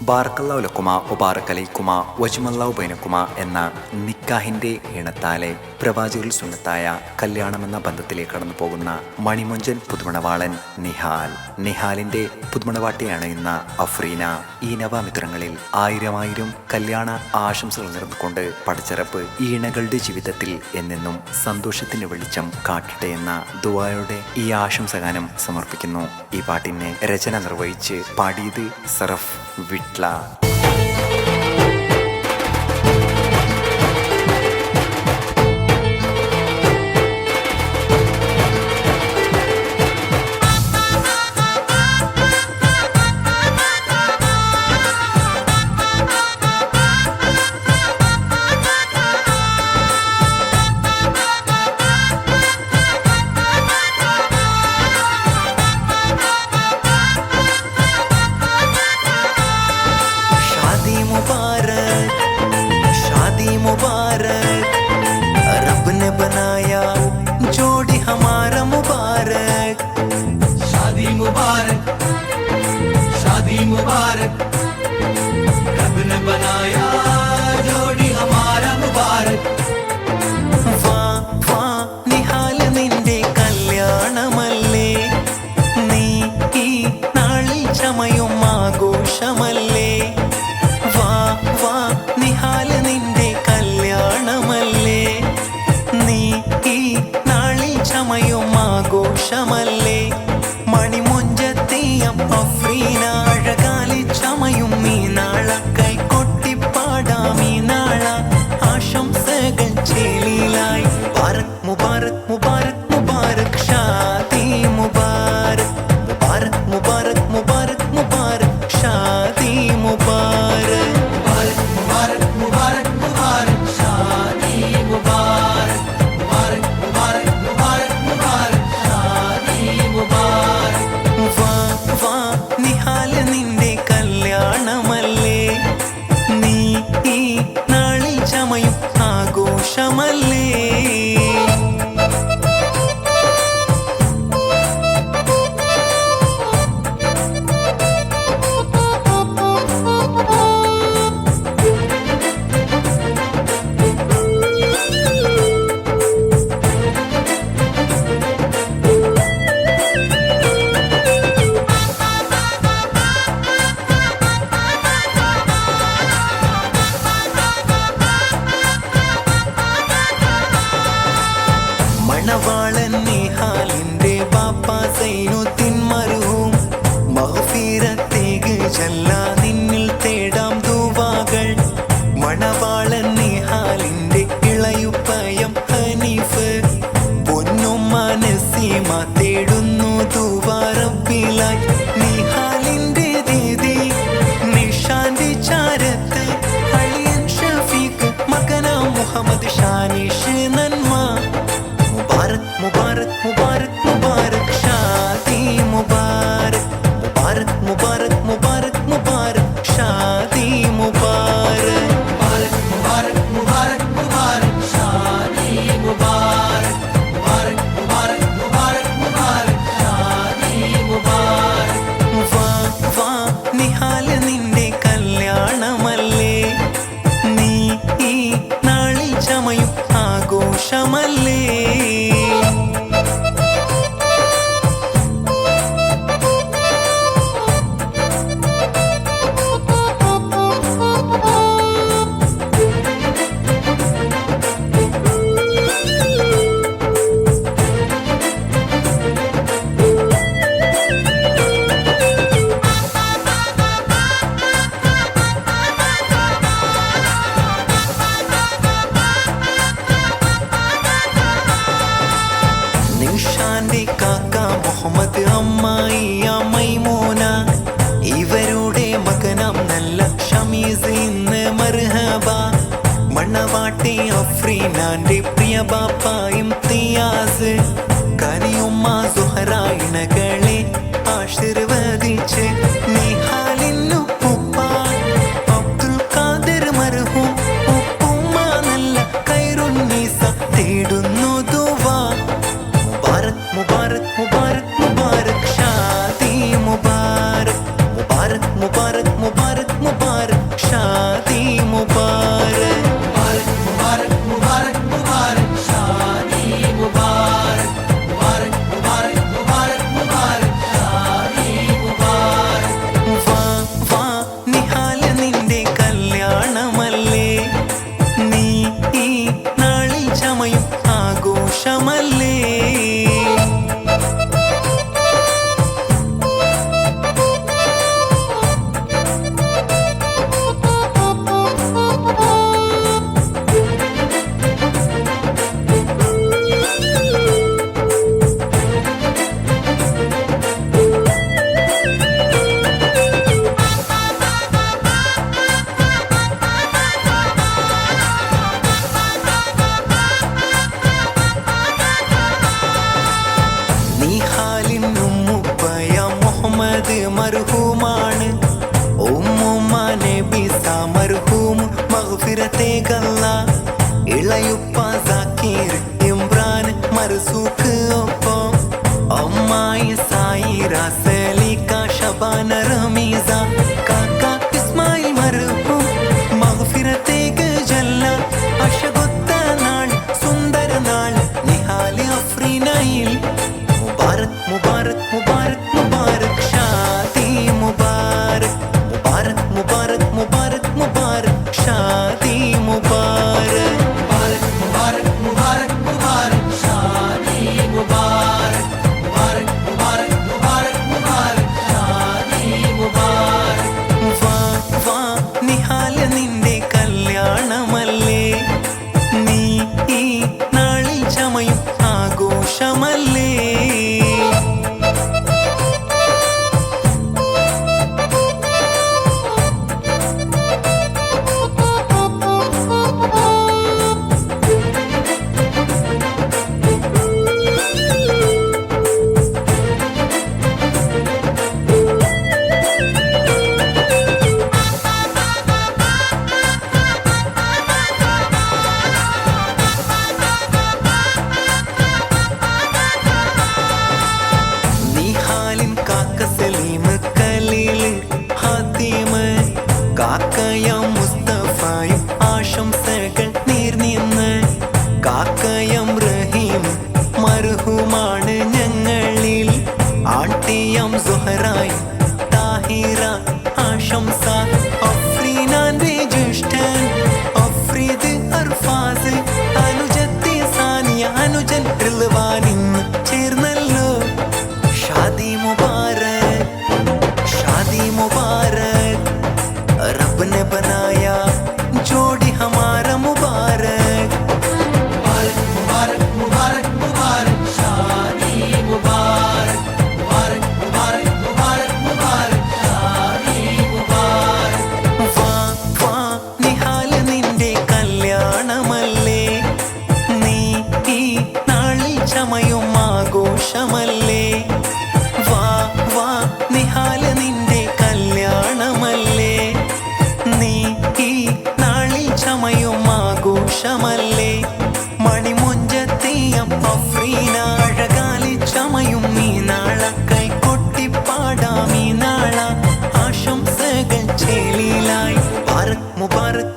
ബാറക്കല്ലാഹു ലക്കുമ വബാറക അലൈക്കുമ വജ്മല്ലാഹു ബൈനക്കുമ എന്ന നിക്കാഹിന്റെ ഇണത്താലെ പ്രവാചകൽ സുന്നത്തായ കല്യാണമെന്ന ബന്ധത്തിലേക്ക് കടന്നു പോകുന്ന മണിമൊഞ്ചൻ പുതുമണവാളൻ നിഹാലിന്റെ പുതുമണവാട്ടിയാണ് ഇന്ന അഫ്രീന. ഈ നവാമിത്രങ്ങളിൽ ആയിരം കല്യാണ ആശംസകൾ നേർന്നുകൊണ്ട് പടച്ചിറപ്പ് ഈ ഇണകളുടെ ജീവിതത്തിൽ എന്നെന്നും സന്തോഷത്തിന്റെ വെളിച്ചം കാട്ടട്ടെ എന്ന ദുആയോടെ ഈ ആശംസഗാനം സമർപ്പിക്കുന്നു. ഈ പാട്ടിനെ രചന നിർവഹിച്ച് പാടിയത് സറഫ് വിട്ല. मुबारक रब ने बनाया जोड़ी हमारा मुबारक। शादी मुबारक शादी मुबारक रब ने बनाया जोड़ी हमारा मुबारक। വാ വാ നിഹാല് നിന്റെ കല്യാണമല്ലേ, നീ ഈ നാളിൽ ചമയും ആഘോഷമല്ലേ. വാ വാ നിഹാല് നിന്റെ കല്യാണമല്ലേ, നീ ഈ നാളിൽ ചമയും ആഘോഷമല്ലേ. മണിമൊഞ്ചത്തെയ്യം അഫ്രീന അഴകാലി ചമയും ഈ നാള, കൈകൊട്ടിപ്പാടാം ഈ നാള ആശംസകൾ ചേലിലായി. മുബാരക് മുബാരക് മുബാരക് ഷാദി മുബാരക്. മുബാരക് മുബാരക് മുബാരക് മുബാരക് ഷാദി മുബാരക്. मुबारक मुबारक मुबारक शादी मुबारक। मुबारक मुबारक मुबारक मुबारक शादी मुबारक। വാ വാ നിഹാല് നിന്റെ കല്യാണമല്ലേ, നീ ഈ നാളിൽ ചമയും ആഘോഷമല്ലേ. മണവാളൻ നിഹാലിന്റെ ബാപ്പ സൈനുദ്ദീൻ മർഹൂം, മഗ്ഫിറത്തേക്ക് ചൊല്ലാ നിന്നിൽ തേടാം ദുആകൾ. മണവാളൻ നിഹാലിന്റെ ഇളയുപ്പയം ഹനീഫ്, പൊന്നുമ്മ നസീമ തേടുന്നു ദുആ റബ്ബിലായി. നിഹാലിന്റെ ദീദി നിഷാന്റെ ചാരത്ത് അളിയൻ ഷഫീഖ്, മകനാ മുഹമ്മദ് ഷാനിഷ് നന്മ. मुबारक मुबारक मुबारक मुबारक शादी मुबारक. मुबारक मुबारक मुबारक मुबारक शादी मुबारक. मुबारक मुबारक मुबारक मुबारक शादी मुबारक। मुबारक मुबारक मुबारक मुबारक शादी मुबारक। വാ വാ നിഹാല് നിന്റെ കല്യാണമല്ലേ, നീ ഈ നാളിൽ ചമയും ആഘോഷമല്ലേ. നിഷാന്റെ കാക്ക മുഹമ്മദ്, അമ്മായി മൈമൂന, ഇവരുടെ മകനാം നല്ല ഷമീസ് ഇന്ന് മർഹബ. മണവാട്ടി അഫ്രീനാന്റെ പ്രിയ ബാപ്പായും തിയാസ്, കനിയുമ്മ സുഹറ ഇണകളെ ആശീർവദിച്ച്. നിഹാലിനു ഉപ്പ അബ്ദുൽ ഖാദിർ മർഹൂം, ഉപ്പുമ്മ നല്ല ഖൈറുന്നീസ തേടുന്നു ദുആ. मुबारक मुबारक मुबारक मुबारक शादी मुबारक. मुबारक मुबारक मुबारक मुबारक മഗ്ഫിറത്തേകല്ല ഇളയുപ്പ സാക്കീർ ഇമ്രാൻ മർസൂഖ് ഒപ്പം അമ്മായി സായിറ സലീക ഷബാന റമീസ കാക്ക ഇസ്മായിൽ മർഹൂം മഗ്ഫിറത്തേക്ക് ജല്ല അഷകൊത്ത നാൾ സുന്ദര നാൾ നിഹാല് അഫ്രീനയിൽ മുബാരക് മുബാരക് മുബാരക് മുബാരക് ഷാദി മുബാരക് മുബാരക് മുബാരക് മുബാരക് മുബാരക് ഷാദി മുബാരക് മുബാരക് മുബാരക് മുബാരക് മുബാരക് ഷാദി മുബാരക് മുബാരക് മുബാരക് മുബാരക് മുബാരക് ഷാദി മുബാരക് വാ വാ നിഹാൽ നിന്റെ കല്യാണമല്ലേ നീ ഈ നാളിൽ ചമയും ആഘോഷമല്ലേ നിഹാലിൻ കാക്ക സലീം ഖലീൽ ഹാത്തിം കാക്കയം മുസ്തഫായും ആശംസകൾ നേർന്നിന്ന് കാക്കയം റഹീം മർഹൂമാണ് ഞങ്ങളിൽ ആട്ടിയം സുഹറായും താഹിറ ആശംസ അഫ്രീനാന്റെ ജ്യേഷ്ഠൻ അഫ്രീദ് അർഫാസ് അനുജത്തി സാനിയ അനുജൻ റിൽവാനിന്ന് ചേർന്നല്ലോ शादी मुबारक रब ने बनाया जोड़ी हमारा मुबारक मुबारक मुबारक मुबारक मुबारक शादी मुबारक मुबारक मुबारक मुबारक मुबारक शादी मुबारक വാ വാ നിഹാൽ നിന്റെ കല്യാണമല്ലേ നീ ഈ നാളിൽ ചമയും ആഘോഷമല്ലേ വാ വാ നിഹാൽ നിന്റെ കല്യാണമല്ലേ നീ ഈ നാളിൽ ചമയും ആഘോഷമല്ലേ മണിമൊഞ്ചത്തെയം അഫ്രീന അഴകാലി ചമയും ഈ നാള കൈകൊട്ടിപ്പാടാം ഈ നാള ആശംസകൾ ചേലിലായി മുബാരക് മുബാരക്